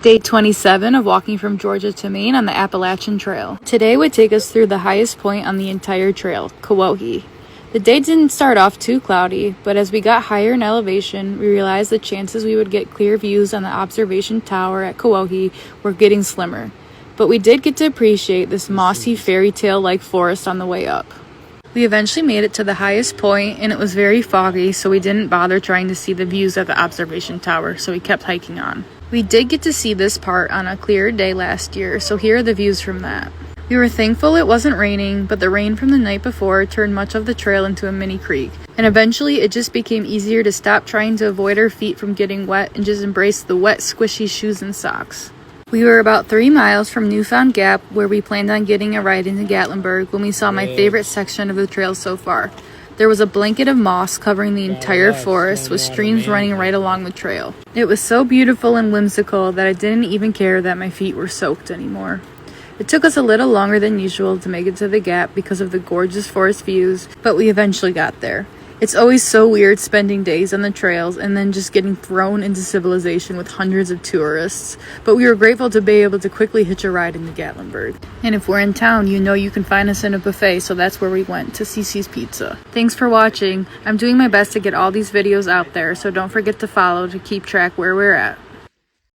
Day 27 of walking from Georgia to Maine on the Appalachian Trail. Today would take us through the highest point on the entire trail, Kewohee. The day didn't start off too cloudy, but as we got higher in elevation, we realized the chances we would get clear views on the observation tower at Kewohee were getting slimmer. But we did get to appreciate this mossy fairy tale-like forest on the way up. We eventually made it to the highest point, and it was very foggy, so we didn't bother trying to see the views at the observation tower, so we kept hiking on. We did get to see this part on a clearer day last year, so here are the views from that. We were thankful it wasn't raining, but the rain from the night before turned much of the trail into a mini creek, and eventually it just became easier to stop trying to avoid our feet from getting wet and just embrace the wet, squishy shoes and socks. We were about 3 miles from Newfound Gap, where we planned on getting a ride into Gatlinburg, when we saw my favorite section of the trail so far. There was a blanket of moss covering the entire forest, with streams running right along the trail. It was so beautiful and whimsical that I didn't even care that my feet were soaked anymore. It took us a little longer than usual to make it to the gap because of the gorgeous forest views, but we eventually got there. It's always so weird spending days on the trails and then just getting thrown into civilization with hundreds of tourists, but we were grateful to be able to quickly hitch a ride into Gatlinburg. And if we're in town, you know you can find us in a buffet, so that's where we went, to Cece's Pizza. Thanks for watching. I'm doing my best to get all these videos out there, so don't forget to follow to keep track where we're at.